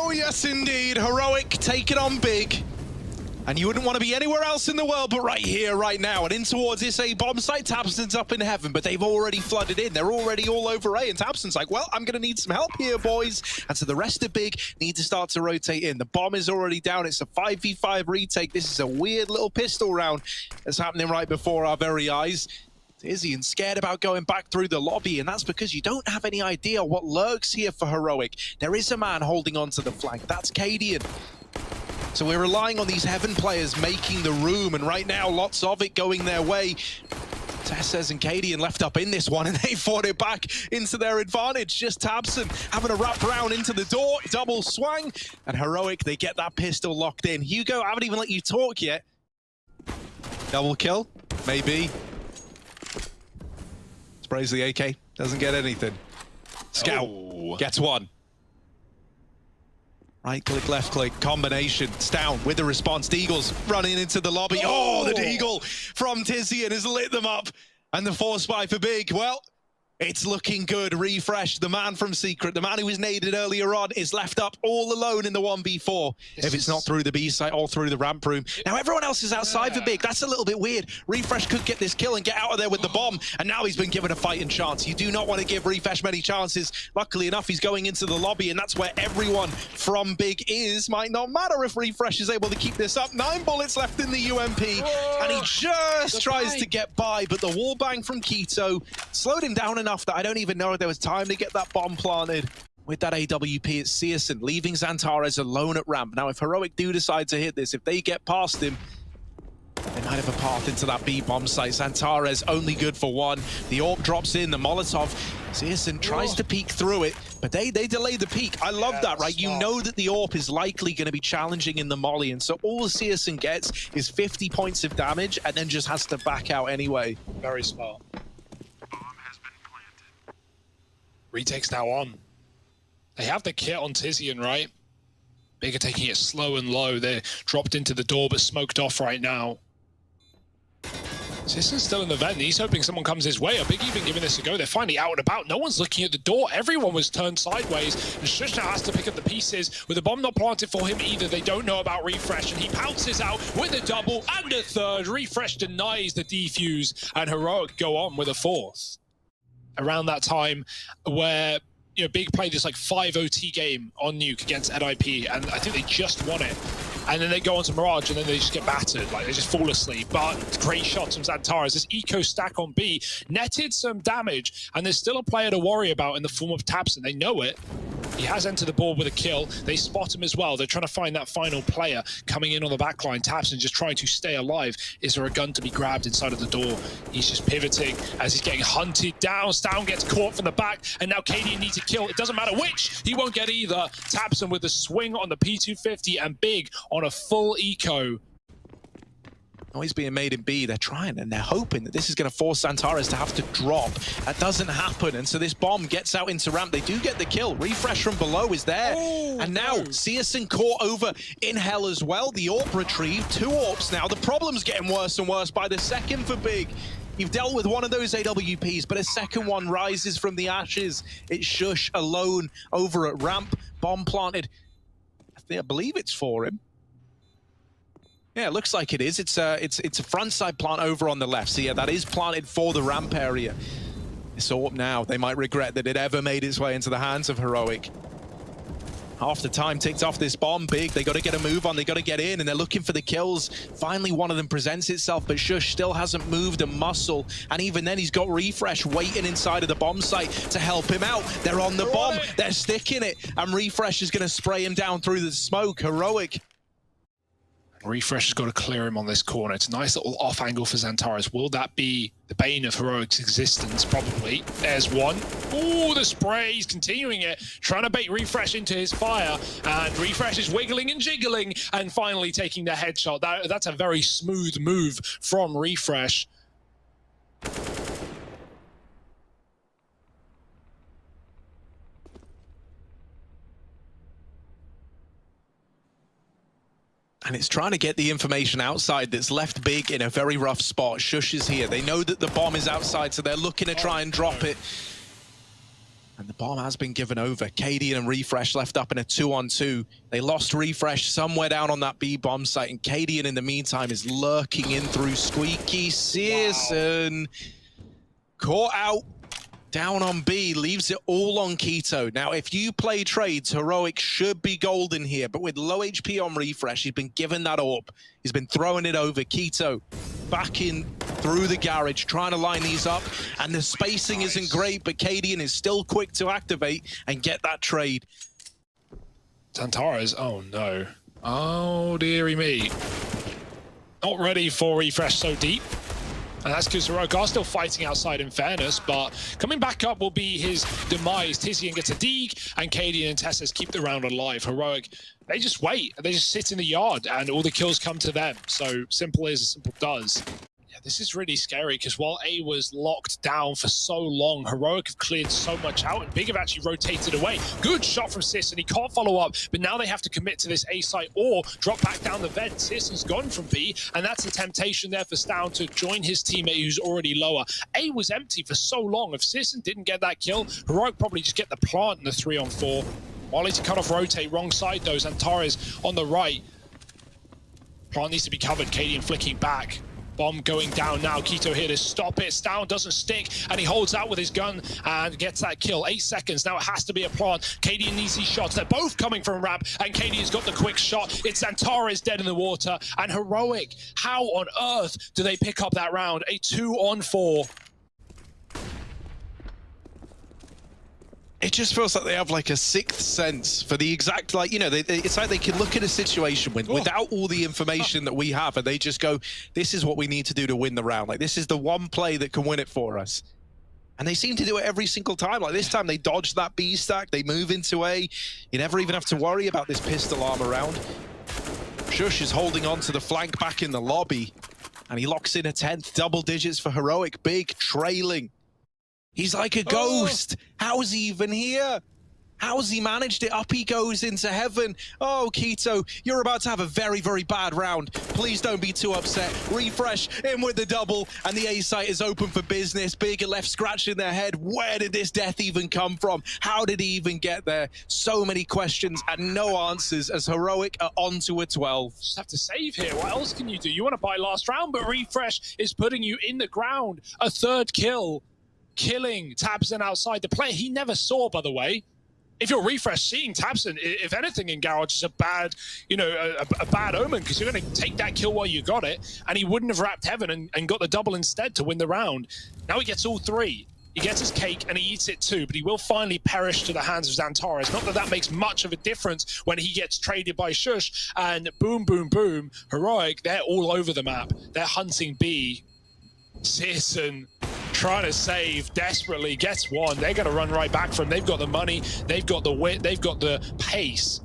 Oh, yes, indeed. Heroic, take it on big. And you wouldn't want to be anywhere else in the world but right here, right now. And in towards this A bomb site, tabseN's up in heaven, but they've already flooded in. They're already all over A, and tabseN's like, well, I'm going to need some help here, boys. And so the rest of big need to start to rotate in. The bomb is already down. It's a 5v5 retake. This is a weird little pistol round that's happening right before our very eyes. Tizian scared about going back through the lobby, and that's because you don't have any idea what lurks here for Heroic. There is a man holding onto the flank. That's Cadian. So we're relying on these Heaven players making the room, and right now, lots of it going their way. TeSeS and Cadian left up in this one, and they fought it back into their advantage. Just tabseN having to wrap around into the door, double swang, and Heroic, they get that pistol locked in. Hugo, I haven't even let you talk yet. Double kill? Maybe. Sprays the AK, doesn't get anything. Scout gets one. Right click, left click, combination. It's down with the response. Deagle's running into the lobby. Oh, the Deagle from Tizian has lit them up. And the force spy for big. Well, it's looking good. Refresh, the man from Secret, the man who was naded earlier on, is left up all alone in the 1v4. If it's not through the B site or through the ramp room. Now everyone else is outside for big. That's a little bit weird. Refresh could get this kill and get out of there with the bomb, and now he's been given a fighting chance. You do not want to give Refresh many chances. Luckily enough, he's going into the lobby, and that's where everyone from big is. Might not matter if Refresh is able to keep this up. 9 bullets left in the UMP, and he just tries to get by, but the wall bang from Keto slowed him down enough that I don't even know if there was time to get that bomb planted. With that AWP, it's CSGO leaving Xantares alone at ramp. Now, if Heroic do decide to hit this, if they get past him, they might have a path into that B bomb site. Xantares only good for one. The AWP drops in, the Molotov. CSGO tries to peek through it, but they delay the peek. I love that, right? You know that the AWP is likely going to be challenging in the molly, and so all CSGO gets is 50 points of damage and then just has to back out anyway. Very smart. Retake's now on. They have the kit on Tizian, right? Big are taking it slow and low. They're dropped into the door, but smoked off right now. Tizian's still in the vent. He's hoping someone comes his way. Big even giving this a go. They're finally out and about. No one's looking at the door. Everyone was turned sideways. And Shush now has to pick up the pieces. With the bomb not planted for him either, they don't know about Refresh. And he pounces out with a double and a third. Refresh denies the defuse. And Heroic go on with a fourth. Around that time where, you know, Big played this like 5 OT game on Nuke against NIP, and I think they just won it. And then they go on to Mirage, and then they just get battered. Like, they just fall asleep. But great shots from Xantares. This eco stack on B netted some damage, and there's still a player to worry about in the form of tabseN. They know it. He has entered the board with a kill. They spot him as well. They're trying to find that final player coming in on the backline. tabseN just trying to stay alive. Is there a gun to be grabbed inside of the door? He's just pivoting as he's getting hunted down. Stown gets caught from the back, and now Cadian needs a kill. It doesn't matter which. He won't get either. tabseN with the swing on the P250, and Big on a full eco. Noise being made in B, they're trying and they're hoping that this is going to force Xantares to have to drop. That doesn't happen, and so this bomb gets out into ramp. They do get the kill. Refresh from below is there. And now CSGO caught over in hell as well. The AWP retrieved, 2 AWPs now. The problem's getting worse and worse by the second for Big. You've dealt with one of those AWPs, but a second one rises from the ashes. It's Shush alone over at ramp. Bomb planted. I believe it's for him. Yeah, it looks like it is. It's a front side plant over on the left. So yeah, that is planted for the ramp area. It's AWP now. They might regret that it ever made its way into the hands of Heroic. Half the time ticked off this bomb. Big, they got to get a move on. They got to get in, and they're looking for the kills. Finally, one of them presents itself, but Shush still hasn't moved a muscle. And even then, he's got Refresh waiting inside of the bomb site to help him out. They're on the bomb. They're sticking it, and Refresh is going to spray him down through the smoke. Heroic. Refresh has got to clear him on this corner. It's a nice little off angle for Xantares. Will that be the bane of Heroic's existence? Probably. There's one. Ooh, the spray. He's continuing it, trying to bait Refresh into his fire. And Refresh is wiggling and jiggling and finally taking the headshot. That's a very smooth move from Refresh. And it's trying to get the information outside that's left Big in a very rough spot. Shush is here. They know that the bomb is outside, so they're looking to try and drop it. And the bomb has been given over. Cadian and Refresh left up in a 2-on-2. They lost Refresh somewhere down on that B bomb site, and Cadian in the meantime is lurking in through Squeaky. Searson caught out down on B, leaves it all on Keto. Now, if you play trades, Heroic should be golden here, but with low HP on Refresh, he's been given that AWP. He's been throwing it over. Keto back in through the garage, trying to line these up, and the spacing isn't great, but Cadian is still quick to activate and get that trade. Xantares, oh no. Oh dearie me. Not ready for Refresh so deep. And that's because Heroic are still fighting outside in fairness, but coming back up will be his demise. Tizian gets a dig, and Cadian and Tessus keep the round alive. Heroic, they just wait. They just sit in the yard, and all the kills come to them. So simple is, simple does. Yeah, this is really scary, because while A was locked down for so long, Heroic have cleared so much out, and Big have actually rotated away. Good shot from Sis, and he can't follow up, but now they have to commit to this A site or drop back down the vent. Sis has gone from B, and that's a temptation there for Stown to join his teammate who's already lower. A was empty for so long. If Sisson didn't get that kill, Heroic probably just get the plant in the 3-on-4. Wally to cut off rotate, wrong side though. Xantares on the right. Plant needs to be covered, Cadian flicking back. Bomb going down now. Keto here to stop it. Stown doesn't stick, and he holds out with his gun and gets that kill. 8 seconds. Now it has to be a plant. Cadian needs these shots. They're both coming from ramp, and Cadian's got the quick shot. It's Xantares dead in the water, and Heroic, how on earth do they pick up that round? A 2-on-4. It just feels like they have like a sixth sense for the exact, like, you know, it's like they can look at a situation without all the information that we have, and they just go, this is what we need to do to win the round. Like, this is the one play that can win it for us. And they seem to do it every single time. Like this time they dodge that B stack, they move into A. You never even have to worry about this pistol arm around. Shush is holding on to the flank back in the lobby, and he locks in a 10th, double digits for Heroic. Big trailing. He's like a ghost. How is he even here? How has he managed it? Up he goes into heaven. Oh, Keto, you're about to have a very, very bad round. Please don't be too upset. Refresh in with the double, and the A site is open for business. Big are left scratching their head. Where did this death even come from? How did he even get there? So many questions and no answers as Heroic are onto a 12. Just have to save here. What else can you do? You want to buy last round, but Refresh is putting you in the ground. A 3rd kill. Killing Tabson outside. The player he never saw, by the way. If you're Refresh, seeing Tabson, if anything in Garage is a bad, you know, a bad omen, because you're going to take that kill while you got it, and he wouldn't have wrapped Heaven and got the double instead to win the round. Now he gets all 3. He gets his cake and he eats it too, but he will finally perish to the hands of Xantares. Not that that makes much of a difference when he gets traded by Shush, and boom, boom, boom. Heroic, they're all over the map. They're hunting B. Searson trying to save desperately, gets one. They're going to run right back from him. They've got the money, they've got the wit, they've got the pace.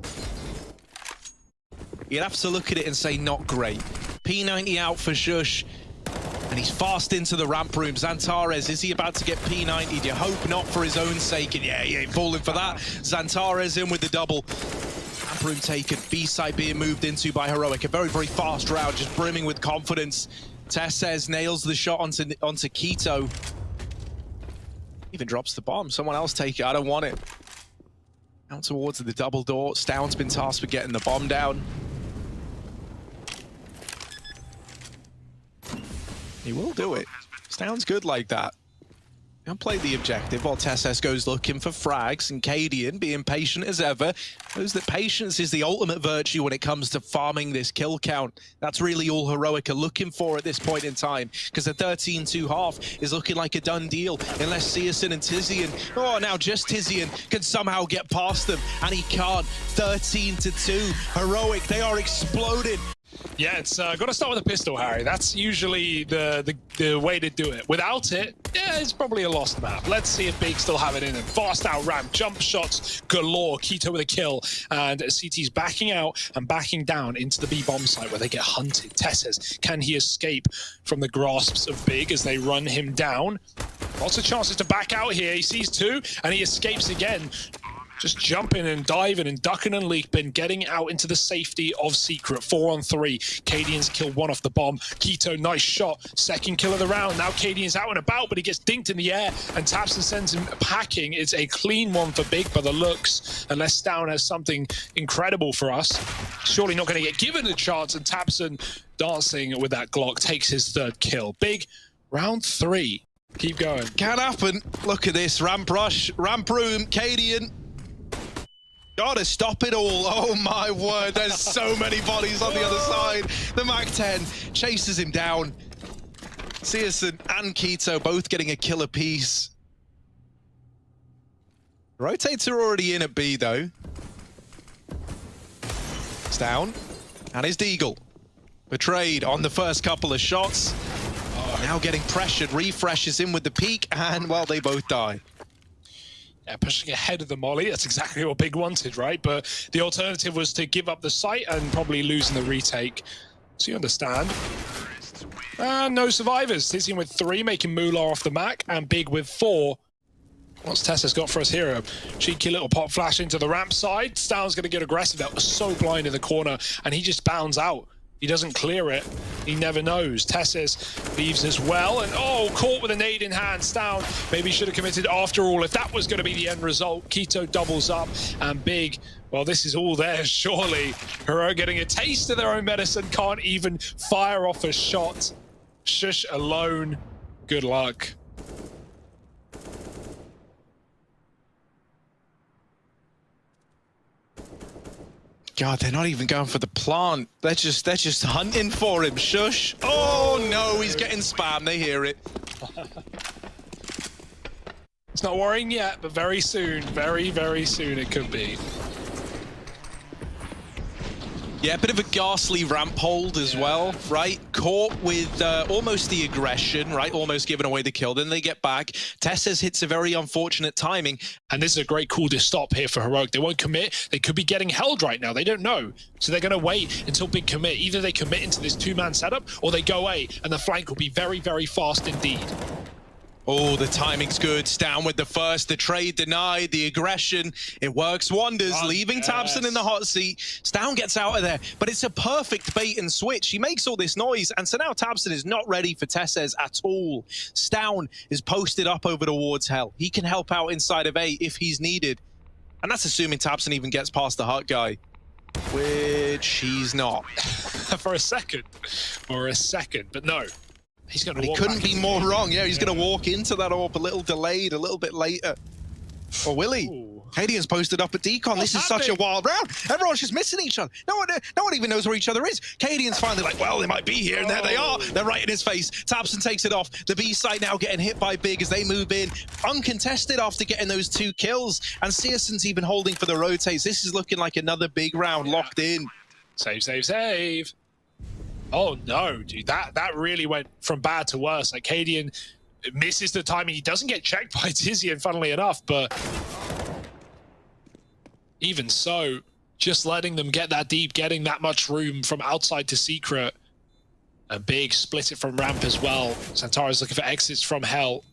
You'd have to look at it and say not great. P90 out for Shush, and he's fast into the ramp room. Xantares, is he about to get P90'd? You hope not for his own sake, and yeah, he ain't falling for that. Xantares in with the double. Ramp room taken, B side being moved into by Heroic. A very, very fast round, just brimming with confidence. Tess says nails the shot onto Keto. Even drops the bomb. Someone else take it. I don't want it. Out towards the double door. Stown's been tasked with getting the bomb down. He will do it. Stown's good like that. He'll play the objective while Tesses goes looking for frags, and Cadian, being patient as ever, knows that patience is the ultimate virtue when it comes to farming this kill count. That's really all Heroic are looking for at this point in time, because a 13-2 half is looking like a done deal, unless Searson and Tizian, oh, now just Tizian, can somehow get past them, and he can't. 13-2. Heroic, they are exploding. Yeah, it's got to start with a pistol, Harry. That's usually the way to do it. Without it, yeah, it's probably a lost map. Let's see if Big still have it in him. Fast out ramp, jump shots galore. Keto with a kill, and CT's backing out and backing down into the B bomb site where they get hunted. Tesses, can he escape from the grasps of Big as they run him down? Lots of chances to back out here. He sees 2 and he escapes again. Just jumping and diving and ducking and leaping, getting out into the safety of Secret. 4 on 3. Cadian's killed one off the bomb. Keto, nice shot. Second kill of the round. Now Cadian's out and about, but he gets dinked in the air, and Tapson sends him packing. It's a clean one for Big by the looks, unless Stown has something incredible for us. Surely not going to get given a chance, and Tapson, dancing with that Glock, takes his third kill. Big, round 3. Keep going. Can't happen. Look at this. Ramp rush, ramp room, Cadian. Gotta stop it all. Oh my word, there's so many bodies on the other side. The MAC-10 chases him down. Searson and Keto both getting a kill apiece. Rotates are already in at B though. It's down. And his Deagle. Betrayed on the first couple of shots. Now getting pressured. Refreshes in with the peak, and well, they both die. Yeah, pushing ahead of the molly. That's exactly what Big wanted, right? But the alternative was to give up the site and probably losing the retake. So you understand. No survivors. Tizian with 3, making moolah off the Mac, and Big with 4. What's Tessa's got for us here? A cheeky little pop flash into the ramp side. Stown's going to get aggressive. That was so blind in the corner, and he just bounds out. He doesn't clear it. He never knows. Tessis leaves as well. And oh, caught with a nade in hand. Stown maybe should have committed after all if that was going to be the end result. Keto doubles up, and Big, well, this is all theirs, surely. Hero getting a taste of their own medicine. Can't even fire off a shot. Shush alone. Good luck. God, they're not even going for the plant. They're just hunting for him. Shush. Oh no, he's getting spammed. They hear it. It's not worrying yet, but very soon, very, very soon it could be. Yeah, a bit of a ghastly ramp hold as well, right? Caught with almost the aggression, right? Almost giving away the kill. Then they get back. Tess's hits a very unfortunate timing. And this is a great call to stop here for Heroic. They won't commit. They could be getting held right now. They don't know. So they're going to wait until Big commit. Either they commit into this 2-man setup, or they go A, and the flank will be very, very fast indeed. Oh, the timing's good. Down with the first, the trade denied, the aggression. It works wonders, leaving Tabson in the hot seat. Stown gets out of there, but it's a perfect bait and switch. He makes all this noise, and so now Tabson is not ready for Tesses at all. Stown is posted up over towards Hell. He can help out inside of A if he's needed. And that's assuming Tabson even gets past the hut guy, which he's not. For a second, but no. He's going to He couldn't be more wrong. Yeah, he's going to walk into that AWP a little delayed, a little bit later. Or will he? Cadian's posted up at Decon. This is such a wild round. Everyone's just missing each other. No one even knows where each other is. Cadian's finally like, well, they might be here, and there they are. They're right in his face. Tabson takes it off. The B site now getting hit by Big as they move in. Uncontested after getting those 2 kills. And Searson's even holding for the rotates. This is looking like another big round locked in. Save, save, save. Oh no, dude, that really went from bad to worse. Like, Cadian misses the timing. He doesn't get checked by Tizian, funnily enough, but even so, just letting them get that deep, getting that much room from outside to Secret. A Big split it from ramp as well. Santara's looking for exits from Hell.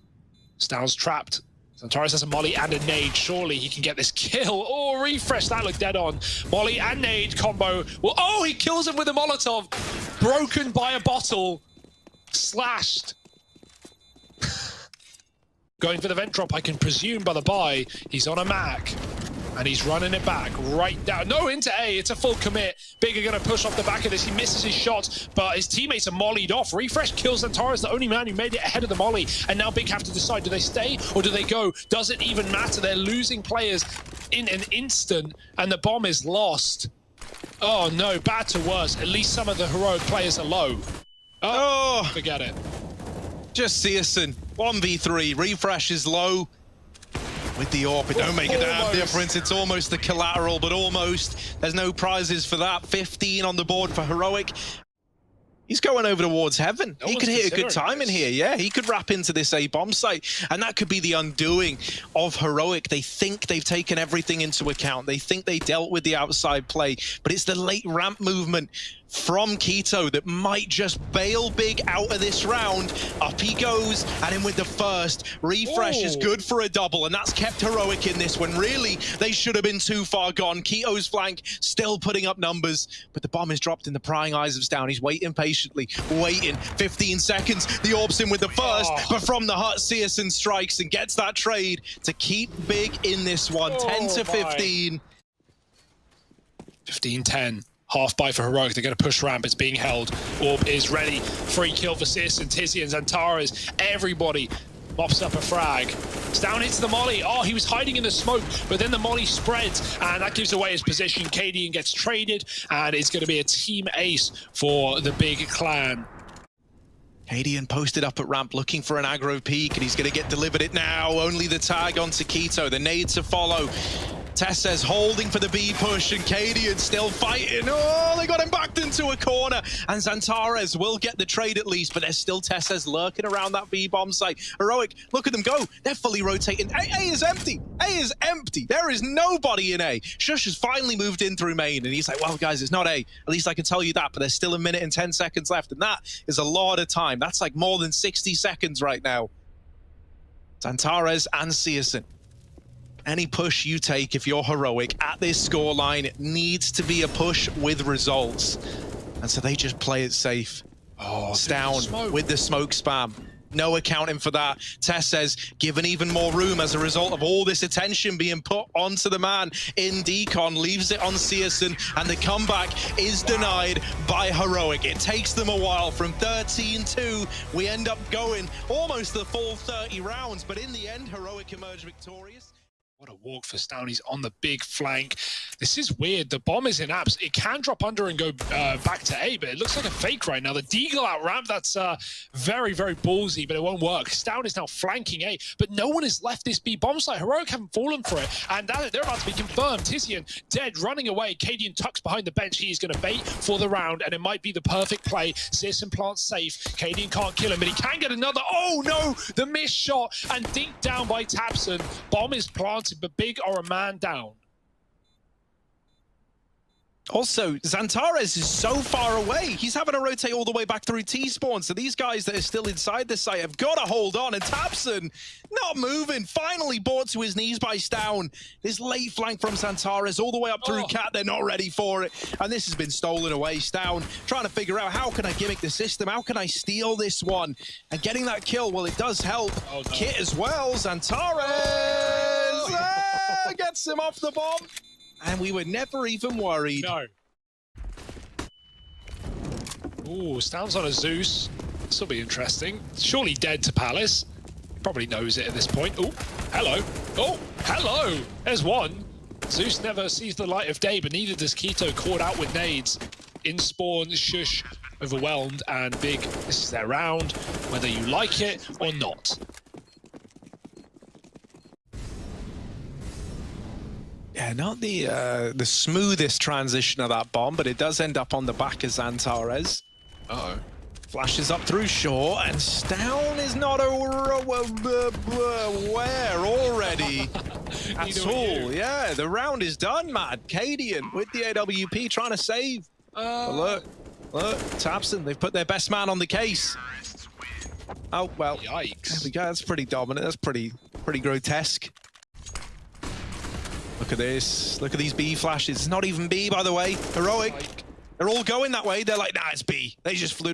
Stown's trapped. Santaris has a molly and a nade. Surely he can get this kill. Oh, refresh. That looked dead on. Molly and nade combo. Well, oh, he kills him with a Molotov. Broken by a bottle. Slashed. Going for the vent drop, I can presume, by the buy. He's on a Mac. And he's running it back right down. No, into A. It's a full commit. Big are going to push off the back of this. He misses his shots, but his teammates are mollied off. Refresh kills Antara's the only man who made it ahead of the molly. And now Big have to decide, do they stay or do they go? Does it even matter? They're losing players in an instant, and the bomb is lost. Oh, no. Bad to worse. At least some of the heroic players are low. Oh, forget it. Just Searson. 1v3. Refresh is low. With the AWP, it don't make a damn difference. It's almost the collateral, but almost. There's no prizes for that. 15 on the board for Heroic. He's going over towards heaven. No He one's could hit a good considering time in this. here. Yeah, he could wrap into this A bomb site, and that could be the undoing of Heroic. They think they've taken everything into account. They think they dealt with the outside play, but it's the late ramp movement from Keto that might just bail Big out of this round. Up he goes, and in with the first. Refresh is good for a double, and that's kept Heroic in this one. Really, they should have been too far gone. Keto's flank still putting up numbers, but the bomb is dropped in the prying eyes of Stown. He's waiting patiently, waiting. 15 seconds, the Orb's in with the first, but from the hut, Searson strikes and gets that trade to keep Big in this one. 10 to 15. 15-10. Half buy for Heroic. They're going to push ramp. It's being held. Orb is ready. Free kill for Searson, Tizian, Xantares. Everybody mops up a frag. Stown hits the molly. Oh, he was hiding in the smoke, but then the molly spreads, and that gives away his position. Cadian gets traded, and it's going to be a team ace for the Big clan. Cadian posted up at ramp looking for an aggro peek, and he's going to get delivered it now. Only the tag onto Keto. The nade to follow. Tessez holding for the B push, and Cadian still fighting. Oh, they got him backed into a corner, and Xantares will get the trade at least, but there's still Tessez lurking around that B bomb site. Heroic, look at them go. They're fully rotating. A is empty. A is empty. There is nobody in A. Shush has finally moved in through main, and he's like, well, guys, it's not A. At least I can tell you that, but there's still 1 minute and 10 seconds left, and that is a lot of time. That's like more than 60 seconds right now. Xantares and Searson. Any push you take if you're Heroic at this scoreline needs to be a push with results. And so they just play it safe. Oh, Stown with the smoke spam. No accounting for that. Tess says, given even more room as a result of all this attention being put onto the man in Decon, leaves it on Searson, and the comeback is denied by Heroic. It takes them a while. From 13-2, we end up going almost the full 30 rounds, but in the end, Heroic emerged victorious. What a walk for Stown. He's on the big flank. This is weird. The bomb is in apps. It can drop under and go back to A, but it looks like a fake right now. The Deagle out ramp, that's very, very ballsy, but it won't work. Stown is now flanking A, but no one has left this B bomb site. Heroic haven't fallen for it, and they're about to be confirmed. Tizian dead, running away. Cadian tucks behind the bench. He's going to bait for the round, and it might be the perfect play. Searson plants safe. Cadian can't kill him, but he can get another. Oh no! The missed shot, and dinked down by Tapson. Bomb is planted, but Big are a man down. Also, Xantares is so far away. He's having to rotate all the way back through T-spawn. So these guys that are still inside the site have got to hold on. And Tapson not moving. Finally brought to his knees by Stown. This late flank from Xantares all the way up through Cat. They're not ready for it. And this has been stolen away. Stown trying to figure out, how can I gimmick the system? How can I steal this one? And getting that kill, well, it does help. Oh, no. Kit as well. Xantares gets him off the bomb. And we were never even worried. No. Ooh, Stown's on a Zeus. This will be interesting. Surely dead to Palace. He probably knows it at this point. Oh, hello. Oh, hello. There's one. Zeus never sees the light of day, but neither does Keto, caught out with nades. In spawn, Shush overwhelmed, and Big, this is their round, whether you like it or not. Yeah, not the smoothest transition of that bomb, but it does end up on the back of Xantares. Uh-oh. Flashes up through shore, and Stown is not aware already at all. Yeah, the round is done, man. Cadian with the AWP trying to save. But look, Tapson, they've put their best man on the case. Oh, well, Yikes. there we go. That's pretty dominant. That's pretty grotesque. Look at this. Look at these B flashes. It's not even B, by the way. Heroic. They're all going that way. They're like, nah, it's B. They just threw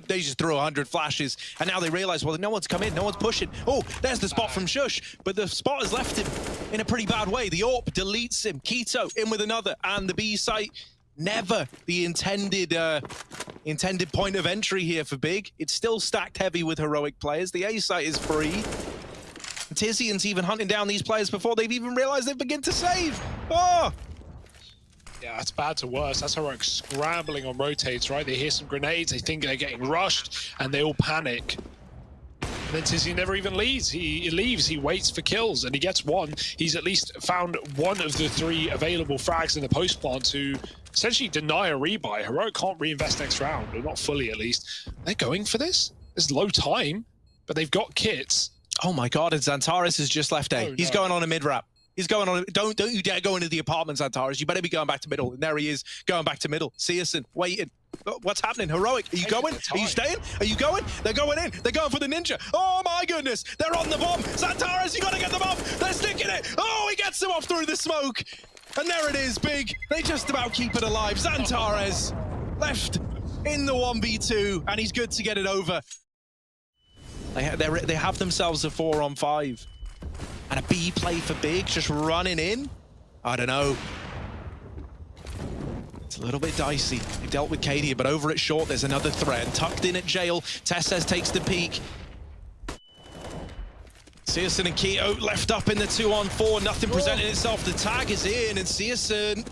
100 flashes. And now they realize, well, no one's come in. No one's pushing. Oh, there's the spot from Shush. But the spot has left him in a pretty bad way. The AWP deletes him. Keto in with another. And the B site, never the intended point of entry here for Big. It's still stacked heavy with Heroic players. The A site is free. Tizian's even hunting down these players before they've even realized they've begun to save. Oh! Yeah, that's bad to worse. That's Heroic scrambling on rotates, right? They hear some grenades, they think they're getting rushed, and they all panic. And then Tizzy never even leaves. He leaves, he waits for kills, and he gets one. He's at least found one of the 3 available frags in the post plant to essentially deny a rebuy. Heroic can't reinvest next round, or not fully at least. They're going for this? There's low time, but they've got kits. Oh my god, and Xantares has just left A. He's going on a mid-wrap. He's going on. Don't you dare go into the apartment, Xantares. You better be going back to middle. And there he is, going back to middle. CSGO, waiting. What's happening? Heroic, are you going? Are you staying? Are you going? They're going in. They're going for the ninja. Oh my goodness. They're on the bomb. Xantares, you gotta get them off. They're sticking it. Oh, he gets them off through the smoke. And there it is, big. They just about keep it alive. Xantares left in the 1v2, and he's good to get it over. They have themselves a 4-on-5. And a B play for Big, just running in. I don't know. It's a little bit dicey. He dealt with Katie, but over at short, there's another threat. And tucked in at jail, Tesses takes the peek. Searson and Keto left up in the 2-on-4. Nothing presenting itself. The tag is in, and Searson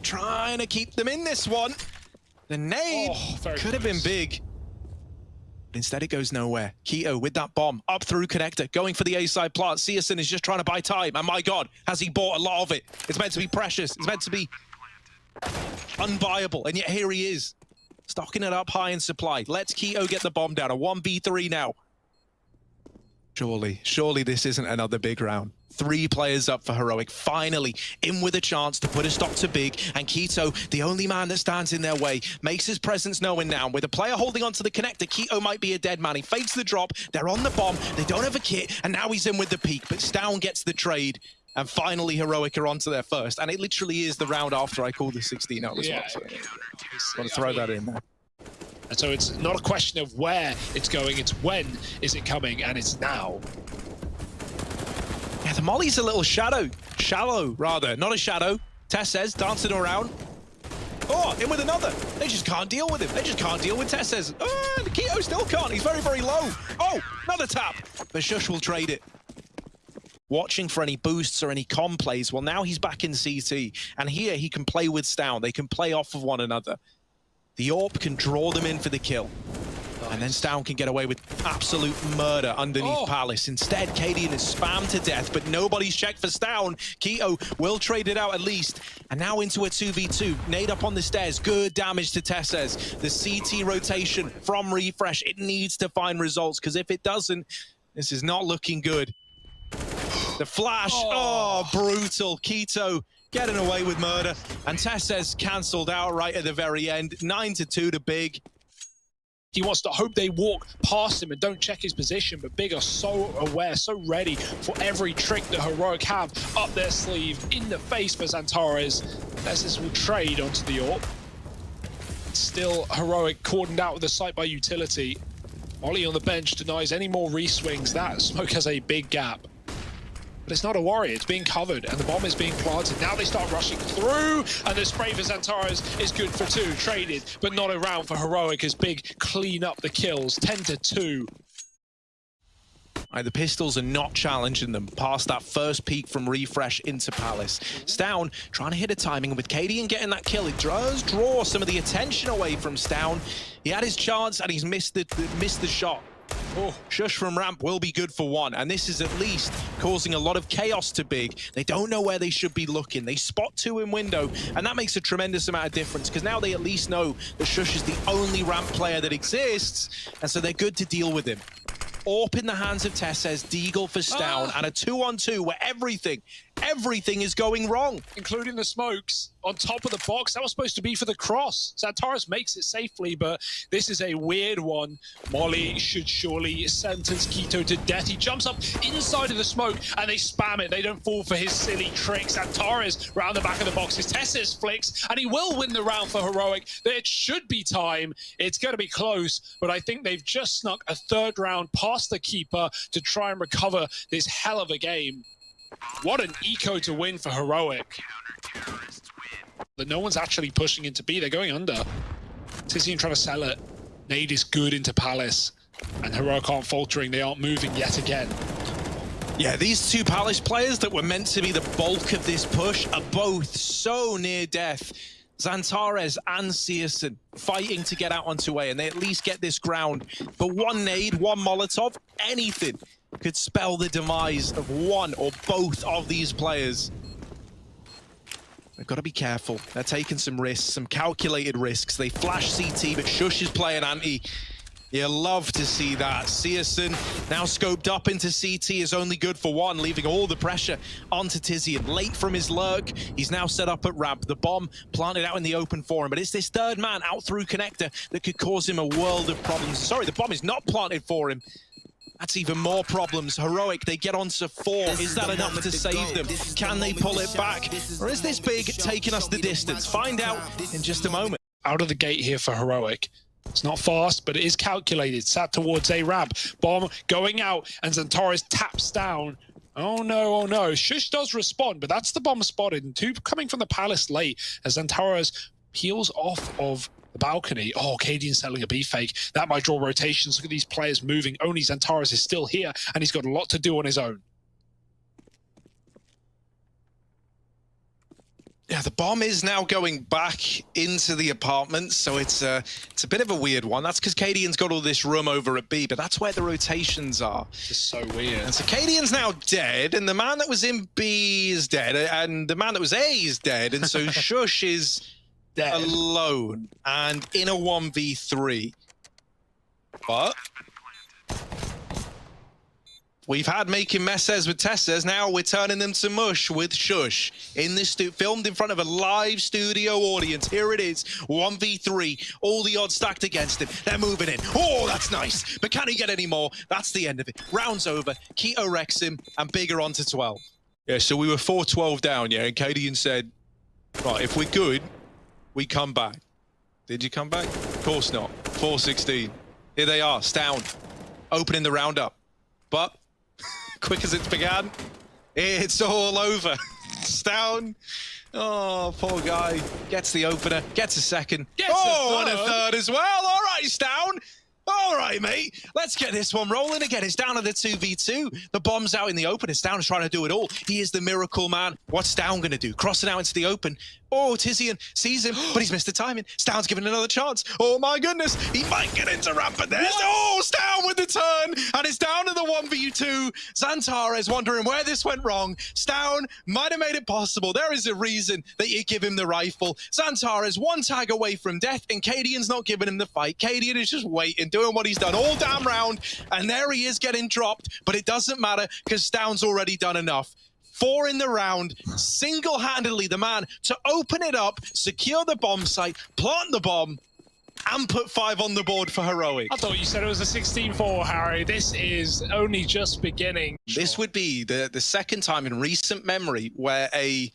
trying to keep them in this one. The nade could have been big. But instead it goes nowhere. Keto with that bomb up through connector, going for the A side plant. Searson is just trying to buy time, and my god, has he bought a lot of it. It's meant to be precious, it's meant to be unbuyable, and yet here he is, stocking it up high in supply. Let's Keto get the bomb down. A 1v3 now. Surely this isn't another big round. 3 players up for Heroic, finally in with a chance to put a stop to Big, and Keto, the only man that stands in their way, makes his presence known now. With a player holding onto the connector, Keto might be a dead man. He fakes the drop, they're on the bomb, they don't have a kit, and now he's in with the peak, but Stown gets the trade, and finally Heroic are onto their first, and it literally is the round after I called the 16 out as well. So got to throw that in there. And so it's not a question of where it's going, it's when is it coming, and it's now. Yeah, the molly's a little shallow rather, not a shadow. Tess says, dancing around. Oh, in with another. They just can't deal with him. They just can't deal with Tess says. Oh, the Keto still can't. He's very, very low. Oh, another tap. But Shush will trade it. Watching for any boosts or any com plays. Well, now he's back in CT. And here he can play with Stown. They can play off of one another. The AWP can draw them in for the kill. Nice. And then Stown can get away with absolute murder underneath Palace. Instead, Cadian is spammed to death, but nobody's checked for Stown. Keto will trade it out at least. And now into a 2v2. Nade up on the stairs. Good damage to Tesses. The CT rotation from Refresh. It needs to find results, because if it doesn't, this is not looking good. The flash. Oh, brutal. Keto getting away with murder. And Tesses cancelled out right at the very end. 9-2 to Big. He wants to hope they walk past him and don't check his position, but Big are so aware, so ready for every trick that Heroic have up their sleeve, in the face for Xantares. This will trade onto the AWP. Still Heroic cordoned out with the site by utility. Ollie on the bench denies any more re-swings. That smoke has a big gap. But it's not a worry, it's being covered, and the bomb is being planted. Now they start rushing through, and the spray for Xantares is good for 2. Traded, but not a round for Heroic as Big clean up the kills. 10-2. Right, the pistols are not challenging them past that first peak from Refresh into Palace. Stown trying to hit a timing with Cadian getting that kill. It does draw some of the attention away from Stown. He had his chance and he's missed the shot. Oh, Shush from ramp will be good for 1, and this is at least causing a lot of chaos to Big. They don't know where they should be looking. They spot 2 in window, and that makes a tremendous amount of difference, because now they at least know that Shush is the only ramp player that exists, and so they're good to deal with him. AWP in the hands of Tesses, Deagle for Stown, and a 2-on-2 where everything is going wrong. Including the smokes on top of the box. That was supposed to be for the cross. Xantares makes it safely, but this is a weird one. Molly should surely sentence Keto to death. He jumps up inside of the smoke, and they spam it. They don't fall for his silly tricks. Xantares round the back of the box. His Tesses flicks, and he will win the round for Heroic. It should be time. It's going to be close, but I think they've just snuck a 3rd round past the keeper to try and recover this hell of a game. What an eco to win for Heroic. But no one's actually pushing into B. They're going under. Tizian trying to sell it. Nade is good into Palace. And Heroic aren't faltering. They aren't moving yet again. Yeah, these 2 Palace players that were meant to be the bulk of this push are both so near death. Xantares and Searson fighting to get out onto A, and they at least get this ground. But one nade, one Molotov, anything could spell the demise of one or both of these players. They've got to be careful. They're taking some risks, some calculated risks. They flash CT, but Shush is playing anti. You love to see that. Searson now scoped up into CT is only good for one, leaving all the pressure onto Tizian. Late from his lurk, he's now set up at ramp. The bomb planted out in the open for him, but it's this third man out through connector that could cause him a world of problems. Sorry, the bomb is not planted for him. That's even more problems. Heroic, they get onto 4. Is that enough to save them? Can they pull it back? Or is this big taking us the distance? Find out in just a moment. Out of the gate here for Heroic. It's not fast, but it is calculated. Sat towards a ramp. Bomb going out, and Xantares taps down. Oh no, oh no. Shush does respond, but that's the bomb spotted. And 2 coming from the Palace late as Xantares peels off of the balcony. Oh, Cadian selling a B fake. That might draw rotations. Look at these players moving. Only Xantares is still here, and he's got a lot to do on his own. Yeah, the bomb is now going back into the apartment, so it's a bit of a weird one. That's because Cadian's got all this room over at B, but that's where the rotations are. It's just so weird. And so Cadian's now dead, and the man that was in B is dead, and the man that was A is dead, and so Shush is dead. Alone and in a 1v3. But we've had making messes with Tesses, now we're turning them to mush with Shush. In this filmed in front of a live studio audience. Here it is, 1v3, all the odds stacked against him. They're moving in. Oh, that's nice. But can he get any more? That's the end of it. Round's over. Keto wrecks him, and Bigger on to 12. Yeah, so we were 4-12 down, yeah, and Cadian said, right, if we're good, we come back. Did you come back? Of course not. 4-16. Here they are, Stown, opening the roundup. But quick as it began, it's all over. Stown, oh, poor guy, gets the opener, gets a second. And a third as well. All right, Stown. All right, mate. Let's get this one rolling again. It's down to the 2v2. The bomb's out in the open. Stown is trying to do it all. He is the miracle man. What's Stown going to do? Crossing out into the open. Oh, Tizian sees him, but he's missed the timing. Stown's given another chance. Oh, my goodness. He might get into ramp, but there's... Oh, Stown with the turn. And it's down to the 1v2. Xantares wondering where this went wrong. Stown might have made it possible. There is a reason that you give him the rifle. Xantares one tag away from death, and Cadian's not giving him the fight. Cadian is just waiting, doing what he's done all damn round. And there he is getting dropped, but it doesn't matter because Stown's already done enough. 4 in the round, single-handedly the man to open it up, secure the bomb site, plant the bomb, and put 5 on the board for Heroic. I thought you said it was a 16-4, Harry. This is only just beginning. This would be the second time in recent memory where a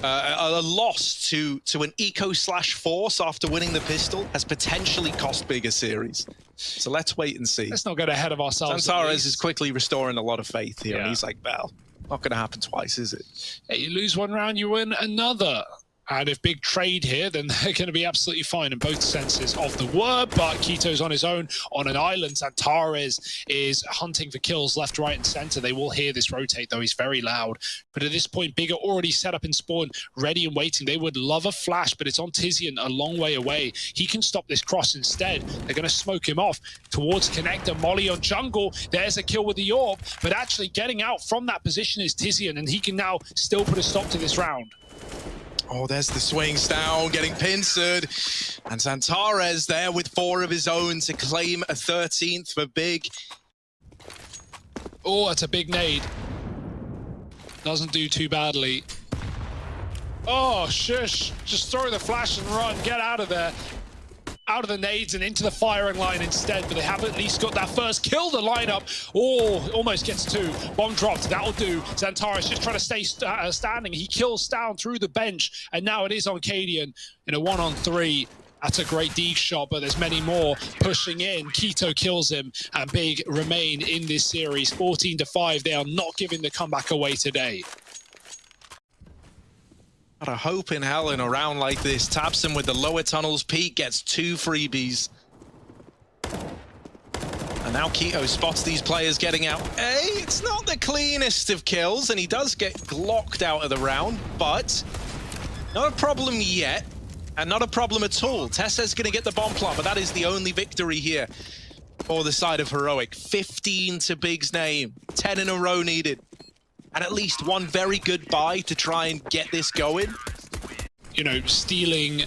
loss to an eco/force after winning the pistol has potentially cost Big a series. So let's wait and see. Let's not get ahead of ourselves. Xantares is quickly restoring a lot of faith here, and he's like, well, not going to happen twice, is it? Hey, you lose one round, you win another. And if Big trade here, then they're going to be absolutely fine in both senses of the word. But Keto's on his own on an island. Xantares is hunting for kills left, right, and center. They will hear this rotate, though. He's very loud. But at this point, Big are already set up in spawn, ready and waiting. They would love a flash, but it's on Tizian a long way away. He can stop this cross instead. They're going to smoke him off towards connector. Molly on jungle. There's a kill with the orb. But actually getting out from that position is Tizian, and he can now still put a stop to this round. Oh, there's the swing. Stown getting pincered. And Xantares there with 4 of his own to claim a 13th for Big. Oh, that's a big nade. Doesn't do too badly. Oh, Shush. Just throw the flash and run. Get out of there. Out of the nades and into the firing line instead, but they have at least got that first kill. The lineup, oh, almost gets 2. Bomb dropped, that'll do. Xantares just trying to stay standing. He kills Stown through the bench, and now it is on Cadian in a 1-on-3. That's a great D shot, but there's many more pushing in. Keto kills him, and Big remain in this series. 14-5, they are not giving the comeback away today. What a hope in hell in a round like this. Taps him with the lower tunnels peak, gets 2 freebies. And now Keto spots these players getting out. It's not the cleanest of kills, and he does get glocked out of the round, but not a problem yet. And not a problem at all. Tessa's going to get the bomb plant, but that is the only victory here for the side of Heroic. 15 to Big's name. 10 in a row needed. And at least one very good buy to try and get this going. You know, stealing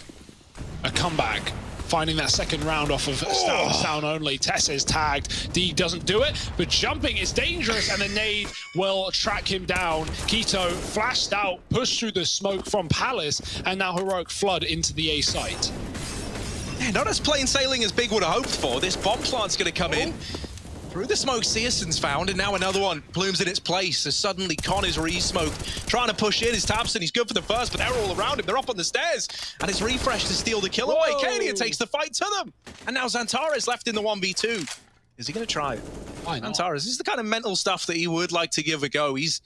a comeback, finding that second round off of Stown only. Tessa is tagged. D doesn't do it, but jumping is dangerous, and the nade will track him down. Keto flashed out, pushed through the smoke from Palace, and now Heroic flood into the A site. Yeah, not as plain sailing as Big would have hoped for. This bomb plant's going to come in. Through the smoke, Searson's found, and now another one blooms in its place. So suddenly, Con is re-smoked, trying to push in. His Tabson, he's good for the first, but they're all around him. They're up on the stairs, and it's Refresh to steal the kill away. Cadian takes the fight to them, and now Xantares left in the 1v2. Is he going to try it? Why not? Xantares, this is the kind of mental stuff that he would like to give a go. He's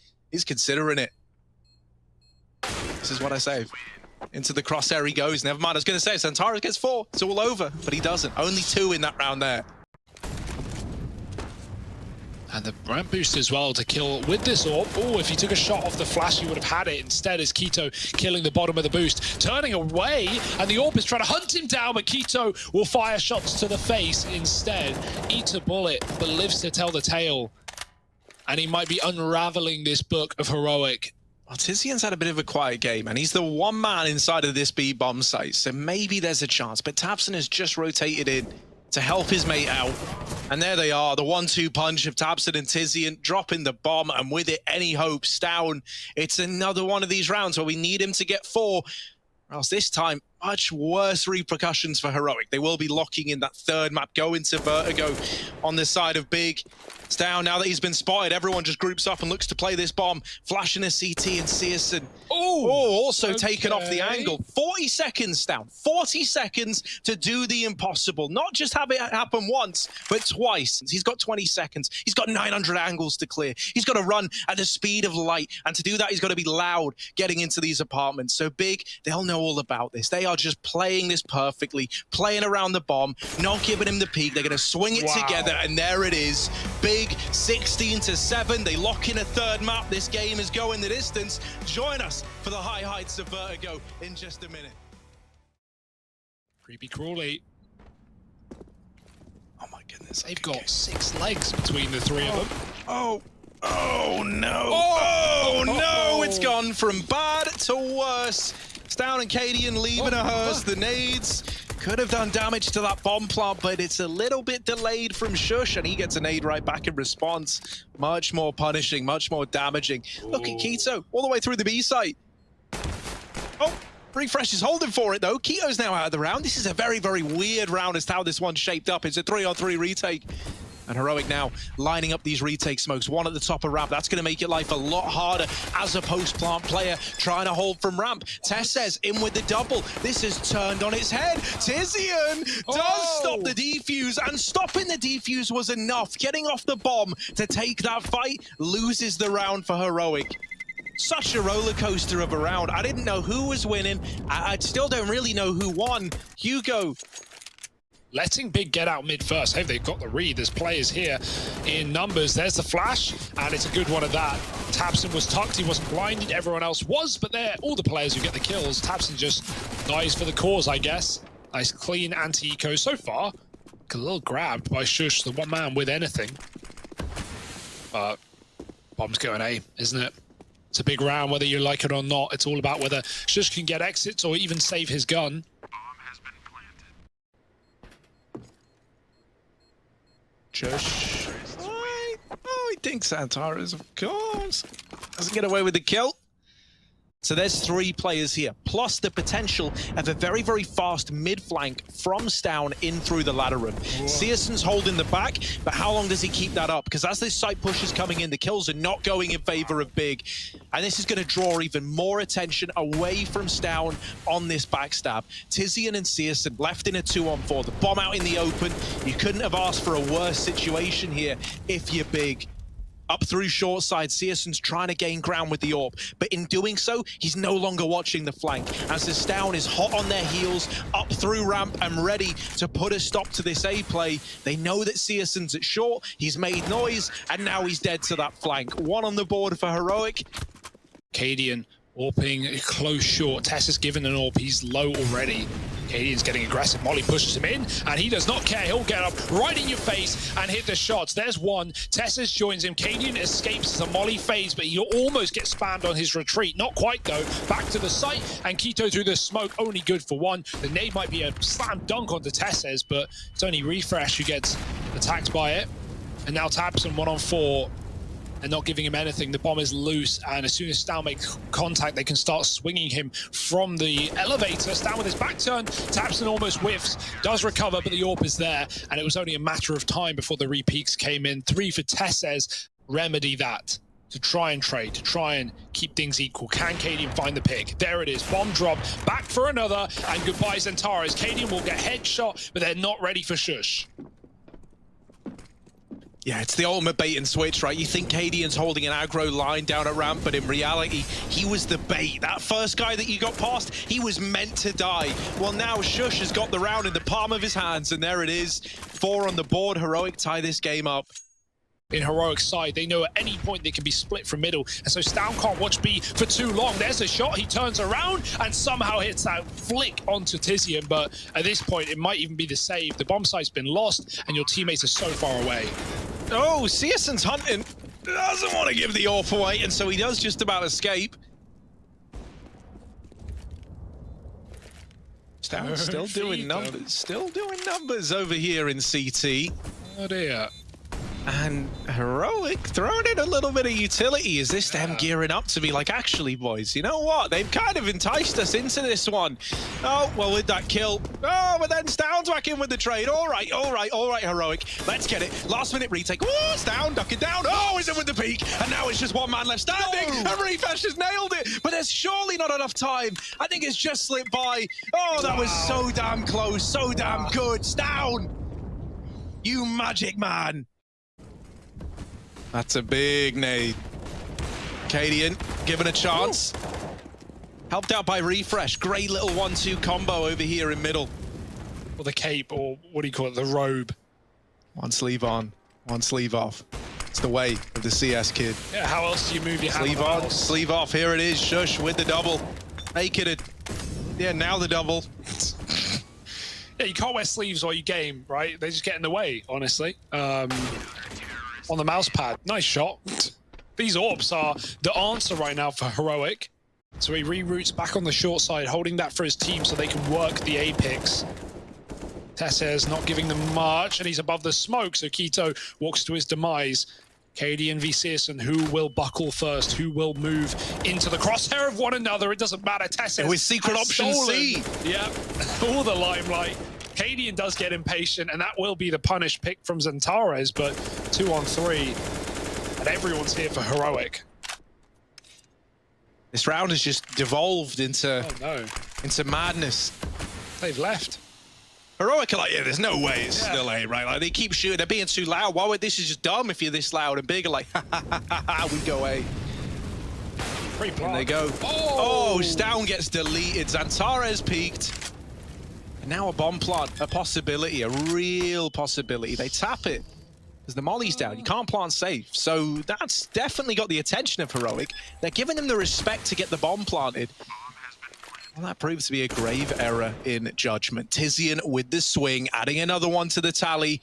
considering it. This is what I say. Into the crosshair he goes. Never mind, I was going to say, Xantares gets 4. It's all over, but he doesn't. Only 2 in that round there. And the ramp boost as well to kill with this orb. Oh, if he took a shot off the flash, he would have had it. Instead, is Keto killing the bottom of the boost, turning away, and the orb is trying to hunt him down, but Keto will fire shots to the face instead. Eats a bullet, but lives to tell the tale. And he might be unraveling this book of Heroic. Well, Tizian's had a bit of a quiet game, and he's the one man inside of this B bomb site, so maybe there's a chance. But Tabson has just rotated in to help his mate out. And there they are, the 1-2 punch of Tabson and Tizian, dropping the bomb, and with it, any hopes down. It's another one of these rounds where we need him to get 4, or else this time, much worse repercussions for Heroic. They will be locking in that third map, going to Vertigo on the side of Big. It's down now that he's been spotted. Everyone just groups up and looks to play this bomb. Flashing a CT and Searson. Also taken off the angle. 40 seconds down. 40 seconds to do the impossible. Not just have it happen once, but twice. He's got 20 seconds. He's got 900 angles to clear. He's got to run at the speed of light. And to do that, he's got to be loud getting into these apartments. So Big, they'll know all about this. They are just playing this perfectly, playing around the bomb, not giving him the peak. They're going to swing it together, and there it is. Big 16-7. They lock in a third map. This game is going the distance. Join us for the high heights of Vertigo in just a minute. Creepy Crawley. Oh my goodness. They've got 6 legs between the 3 of them. Oh no. It's gone from bad to worse. Stown and Cadian leaving a hearse. The nades could have done damage to that bomb plant, but it's a little bit delayed from Shush, and he gets a nade right back in response. Much more punishing, much more damaging. Look at Keto all the way through the B site. Oh, Refresh is holding for it though. Keto's now out of the round. This is a very, very weird round as to how this one's shaped up. It's a 3-on-3 retake. And Heroic now lining up these retake smokes. One at the top of ramp. That's going to make it life a lot harder as a post-plant player trying to hold from ramp. Tess says in with the double. This is turned on its head. Tizian does stop the defuse, and stopping the defuse was enough. Getting off the bomb to take that fight loses the round for Heroic. Such a roller coaster of a round. I didn't know who was winning. I still don't really know who won. Hugo. Letting Big get out mid first. Hey, they've got the read. There's players here in numbers. There's the flash, and it's a good one at that. Tabson was tucked. He wasn't blinded. Everyone else was, but they're all the players who get the kills. Tabson just dies for the cause, I guess. Nice clean anti-eco so far. A little grabbed by Shush, the one man with anything. But bomb's going A, isn't it? It's a big round, whether you like it or not. It's all about whether Shush can get exits or even save his gun. Shush. Oh, he thinks Xantares, of course. Doesn't get away with the kill. So there's 3 players here, plus the potential of a very, very fast mid-flank from Stown in through the ladder room. Searson's holding the back, but how long does he keep that up? Because as this site push is coming in, the kills are not going in favor of Big. And this is going to draw even more attention away from Stown on this backstab. Tizian and Searson left in a 2-on-4. The bomb out in the open. You couldn't have asked for a worse situation here if you're Big. Up through short side, Searson's trying to gain ground with the AWP, but in doing so, he's no longer watching the flank, as the Stown is hot on their heels, up through ramp and ready to put a stop to this A play. They know that Searson's at short, he's made noise, and now he's dead to that flank. 1 on the board for Heroic. Cadian Orping close short. Tess is given an AWP. He's low already. Cadian's getting aggressive. Molly pushes him in, and he does not care. He'll get up right in your face and hit the shots. There's one. Tessus joins him. Cadian escapes as a Molly phase, but he almost gets spammed on his retreat. Not quite, though. Back to the site, and Keto through the smoke. Only good for one. The nade might be a slam dunk onto Tessus, but it's only Refresh who gets attacked by it. And now Tabson 1-on-4. And not giving him anything. The bomb is loose, and as soon as Stow makes contact, they can start swinging him from the elevator. Stow with his back turn, Tabson almost whiffs, does recover, but the AWP is there, and it was only a matter of time before the repeaks came in. 3 for Tesses, remedy that. To try and trade, to try and keep things equal. Can Cadian find the pick? There it is, bomb drop, back for another, and goodbye Zentares. Cadian will get headshot, but they're not ready for Shush. Yeah, it's the ultimate bait and switch, right? You think Cadian's holding an aggro line down at ramp, but in reality, he was the bait. That first guy that you got past, he was meant to die. Well, now Shush has got the round in the palm of his hands, and there it is. 4 on the board. Heroic tie this game up. In Heroic's side, they know at any point they can be split from middle, and so Stow can't watch B for too long. There's a shot, he turns around and somehow hits that flick onto Tizian, but at this point, it might even be the save. The bomb site's been lost, and your teammates are so far away. Oh, Searson's hunting. Doesn't want to give the AWP away, and so he does just about escape. Stow still doing numbers. Still doing numbers over here in CT. Oh dear. And Heroic throwing in a little bit of utility. Is this them gearing up to be like, actually, boys, you know what? They've kind of enticed us into this one. Oh, well, with that kill. Oh, but then Stown's back in with the trade. All right, Heroic. Let's get it. Last minute retake. Oh, Stown ducking down. Oh, is it with the peak? And now it's just one man left standing. And Refresh has nailed it. But there's surely not enough time. I think it's just slipped by. Oh, that was so damn close. So damn good. Stown, you magic man. That's a big nade. Cadian given a chance. Helped out by Refresh. Great little 1-2 combo over here in middle. Or the cape, or what do you call it, the robe. One sleeve on, one sleeve off. It's the way of the CS kid. Yeah, how else do you move your hand? Sleeve on, sleeve off. Here it is. Shush with the double. Make it. Yeah, now the double. Yeah, you can't wear sleeves while you game, right? They just get in the way, honestly. On the mouse pad. Nice shot. These AWPs are the answer right now for Heroic. So he reroutes back on the short side, holding that for his team so they can work the Apex. Tesses not giving them much, and he's above the smoke, so Keto walks to his demise. Cadian v Searson, who will buckle first? Who will move into the crosshair of one another? It doesn't matter. Tesses with secret option C. Yeah, all the limelight. Cadian does get impatient, and that will be the punish pick from Zentares, but 2-on-3, and everyone's here for Heroic. This round has just devolved into madness. They've left. Heroic are like, yeah, there's no way it's still A, right? Like, they keep shooting, they're being too loud. Why would this is just dumb if you're this loud and big? Like, we go A. And they go. Oh, Stown gets deleted. Zentares peaked. And now a bomb plant, a possibility, a real possibility. They tap it because the molly's down. You can't plant safe. So that's definitely got the attention of Heroic. They're giving them the respect to get the bomb planted. Well, that proves to be a grave error in judgment. Tizian with the swing, adding another one to the tally.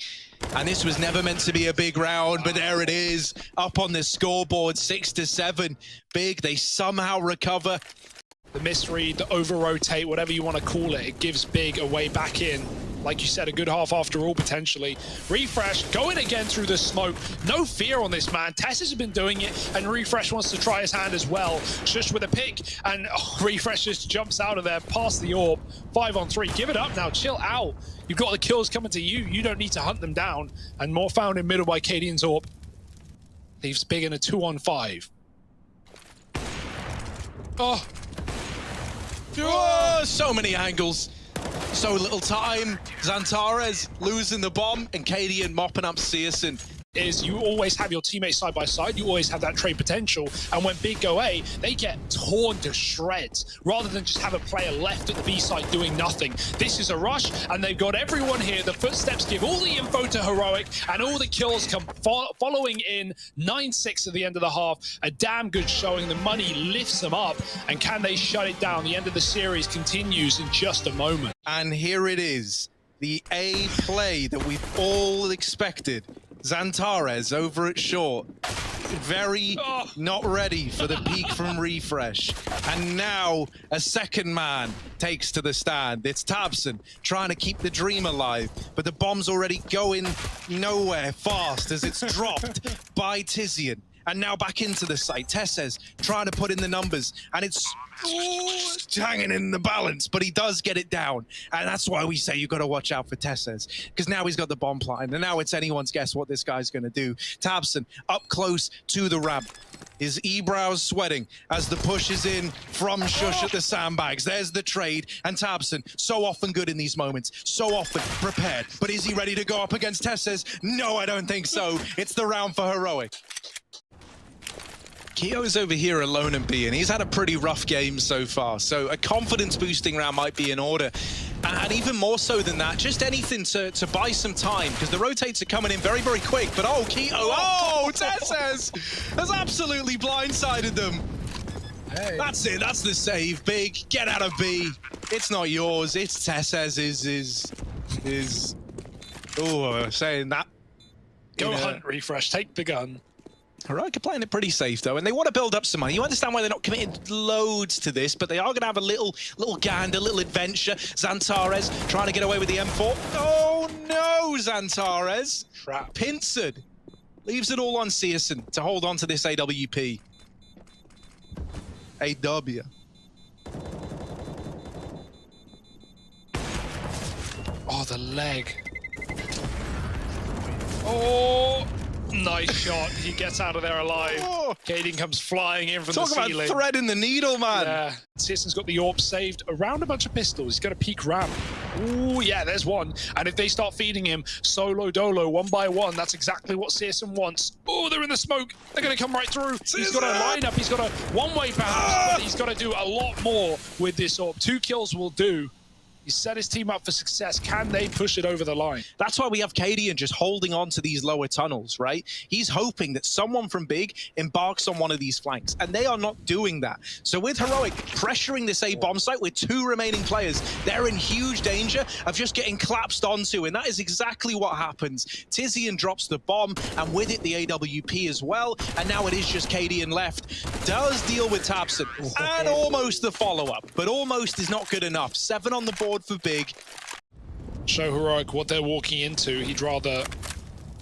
And this was never meant to be a big round, but there it is. Up on the scoreboard, 6-7. Big, they somehow recover. The misread, the over-rotate, whatever you want to call it, it gives Big a way back in. Like you said, a good half after all, potentially. Refresh going again through the smoke. No fear on this man. Tess has been doing it, and Refresh wants to try his hand as well. Shush with a pick, and Refresh just jumps out of there past the AWP. 5-on-3. Give it up now. Chill out. You've got the kills coming to you. You don't need to hunt them down. And more found in middle by Cadian's AWP. Leaves Big in a 2-on-5. Oh. Oh, so many angles. So little time. Zentares losing the bomb, and Cadian mopping up Searson. is you always have your teammates side by side, you always have that trade potential, and when Big go A, they get torn to shreds, rather than just have a player left at the B side doing nothing. This is a rush, and they've got everyone here. The footsteps give all the info to Heroic, and all the kills come following in. 9-6 at the end of the half, a damn good showing. The money lifts them up, and can they shut it down? The end of the series continues in just a moment. And here it is, the A play that we've all expected. Xantares over at short, very not ready for the peak from Refresh. And now a second man takes to the stand. It's Tabson trying to keep the dream alive, but the bomb's already going nowhere fast as it's dropped by Tizian. And now back into the site. Tesses trying to put in the numbers, and it's hanging in the balance, but he does get it down. And that's why we say you've got to watch out for Tesses, because now he's got the bomb planted, and now it's anyone's guess what this guy's going to do. Tabson up close to the ramp. His e-brows sweating as the push is in from Shush at the sandbags. There's the trade, and Tabson, so often good in these moments, so often prepared. But is he ready to go up against Tesses? No, I don't think so. It's the round for Heroic. Keo's over here alone in B, and he's had a pretty rough game so far. So a confidence-boosting round might be in order. And even more so than that, just anything to buy some time, because the rotates are coming in very, very quick. But Tesses has absolutely blindsided them. Hey. That's it, that's the save. Big, get out of B. It's not yours, it's Tesses saying that. Go hunt, Refresh, take the gun. Heroic are playing it pretty safe, though, and they want to build up some money. You understand why they're not committed loads to this, but they are going to have a little gander, little adventure. Xantares trying to get away with the M4. Oh, no, Xantares. Trap. Pincered. Leaves it all on Searson to hold on to this AWP. AW. Oh, the leg. Oh. Nice shot. He gets out of there alive. Kaden comes flying in from the ceiling. Talk about threading the needle, man. Yeah. Searson's got the AWP saved around a bunch of pistols. He's got a peak ramp. Ooh, yeah, there's one. And if they start feeding him solo dolo, one by one, that's exactly what Searson wants. Oh, they're in the smoke. They're going to come right through. He's got a lineup. He's got a one-way perhaps, but he's got to do a lot more with this AWP. 2 kills will do. He set his team up for success. Can they push it over the line? That's why we have Cadian just holding on to these lower tunnels, right? He's hoping that someone from Big embarks on one of these flanks, and they are not doing that. So with Heroic pressuring this A bomb site with 2 remaining players, they're in huge danger of just getting collapsed onto, and that is exactly what happens. Tizian drops the bomb, and with it the AWP as well, and now it is just Cadian left. Does deal with Tabson, and almost the follow-up, but almost is not good enough. 7 on the board for Big. Show Heroic what they're walking into. He'd rather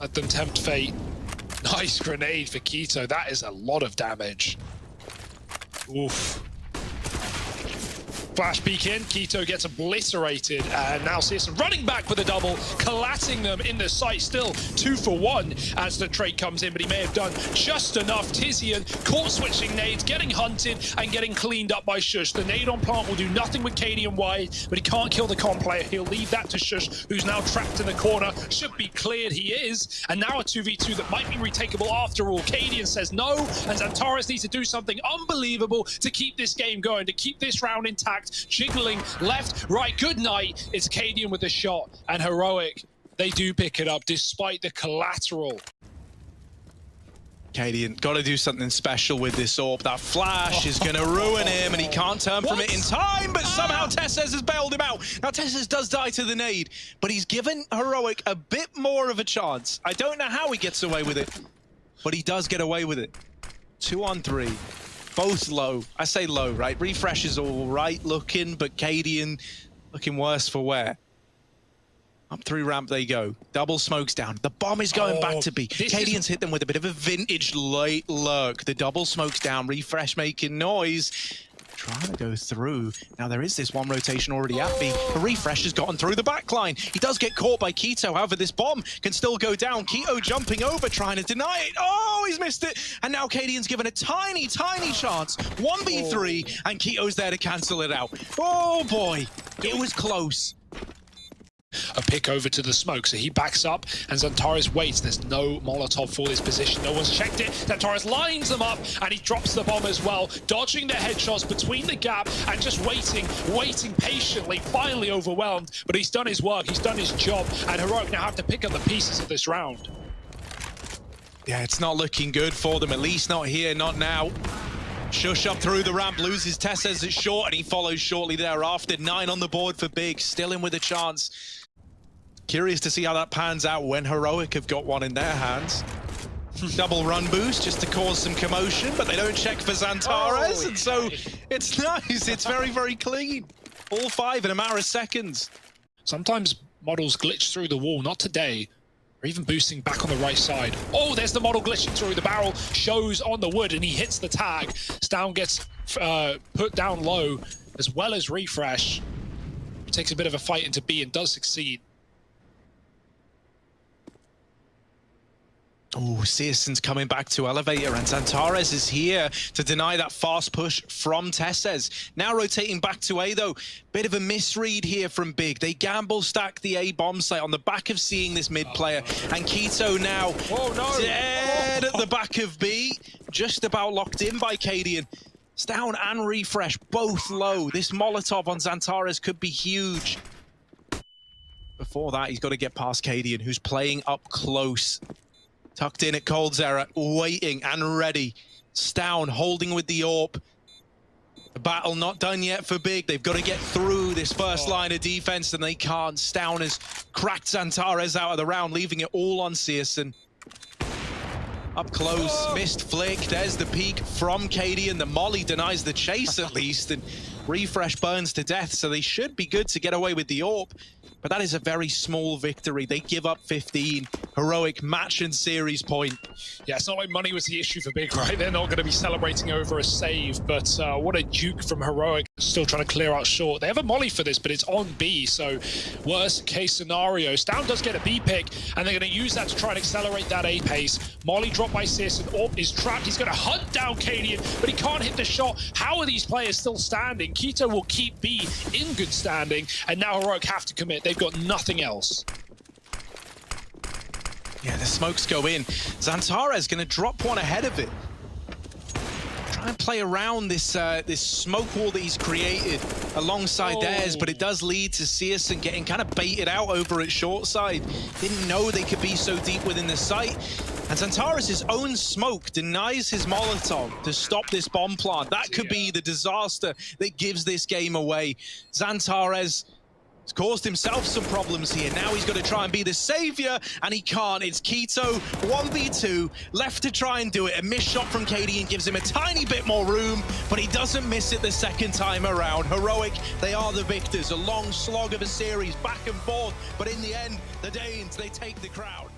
let them tempt fate. Nice grenade for Keto. That is a lot of damage. Oof. Flash peek in, Keto gets obliterated, and now Searson running back for the double, collapsing them in the site. Still 2 for 1 as the trade comes in, but he may have done just enough. Tizian caught switching nades, getting hunted and getting cleaned up by Shush. The nade on plant will do nothing with Cadian wide, but he can't kill the con player. He'll leave that to Shush, who's now trapped in the corner. Should be cleared, he is, and now a 2v2 that might be retakeable after all. Cadian says no, and Xantares needs to do something unbelievable to keep this game going, to keep this round intact. Jiggling left, right, good night. It's Cadian with the shot, and Heroic, they do pick it up despite the collateral. Cadian, got to do something special with this AWP. That flash is going to ruin him, and he can't turn from it in time, but somehow Tesses has bailed him out. Now, Tesses does die to the nade, but he's given Heroic a bit more of a chance. I don't know how he gets away with it, but he does get away with it. 2 on 3. Both low. I say low, right? Refresh is all right looking, but Cadian looking worse for wear. Up 3 ramp they go. Double smokes down. The bomb is going back to B. Cadian's hit them with a bit of a vintage late lurk. The double smokes down. Refresh making noise. Trying to go through. Now there is this one rotation already at B. The Refresh has gotten through the backline. He does get caught by Keto. However, this bomb can still go down. Keto jumping over, trying to deny it. Oh, he's missed it. And now Cadian's given a tiny, tiny chance. 1v3, and Keto's there to cancel it out. Oh boy, it was close. a pick over to the smoke. So he backs up, and Xantares waits. There's no Molotov for this position. No one's checked it. Xantares lines them up, and he drops the bomb as well, dodging the headshots between the gap and just waiting patiently, finally overwhelmed. But he's done his work, he's done his job, and Heroic now have to pick up the pieces of this round. Yeah, it's not looking good for them, at least not here, not now. Shush up through the ramp, loses Tessez at short, and he follows shortly thereafter. 9 on the board for Big, still in with a chance. Curious to see how that pans out when Heroic have got one in their hands. Double run boost just to cause some commotion, but they don't check for Xantares, and so it's nice. It's very, very clean. All 5 in a matter of seconds. Sometimes models glitch through the wall, not today. Or even boosting back on the right side. Oh, there's the model glitching through. The barrel shows on the wood and he hits the tag. Stown gets put down low as well as Refresh. Takes a bit of a fight into B and does succeed. Oh, Searson's coming back to Elevator, and Xantares is here to deny that fast push from Tessez. Now rotating back to A, though. Bit of a misread here from Big. They gamble stack the A bomb site on the back of seeing this mid player, and Keto now dead at the back of B, just about locked in by Cadian. Stown and Refresh both low. This Molotov on Xantares could be huge. Before that, he's got to get past Cadian, who's playing up close. Tucked in at Cold's Era, waiting and ready. Stown holding with the AWP. The battle not done yet for Big. They've got to get through this first line of defense, and they can't. Stown has cracked Xantares out of the round, leaving it all on Searson. Up close, missed flick. There's the peek from Cadian. The molly denies the chase at least, and Refresh burns to death, so they should be good to get away with the AWP. But that is a very small victory. They give up 15. Heroic match and series point. Yeah, it's not like money was the issue for Big, right? They're not going to be celebrating over a save, but what a juke from Heroic. Still trying to clear out short. They have a molly for this, but it's on B, so worst case scenario. Stown does get a B pick, and they're going to use that to try and accelerate that A pace. Molly dropped by Searson. AWP is trapped. He's going to hunt down Cadian, but he can't hit the shot. How are these players still standing? Keto will keep B in good standing, and now Heroic have to commit. They've got nothing else. Yeah, the smokes go in. Xantares going to drop one ahead of it. Try and play around this this smoke wall that he's created alongside theirs, but it does lead to Searson getting kind of baited out over at short side. Didn't know they could be so deep within the site. And Xantares' own smoke denies his Molotov to stop this bomb plant. That could be the disaster that gives this game away. Xantares has caused himself some problems here. Now he's got to try and be the savior, and he can't. It's Keto, 1v2, left to try and do it. A missed shot from Cadian gives him a tiny bit more room, but he doesn't miss it the second time around. Heroic, they are the victors. A long slog of a series, back and forth, but in the end, the Danes, they take the crown.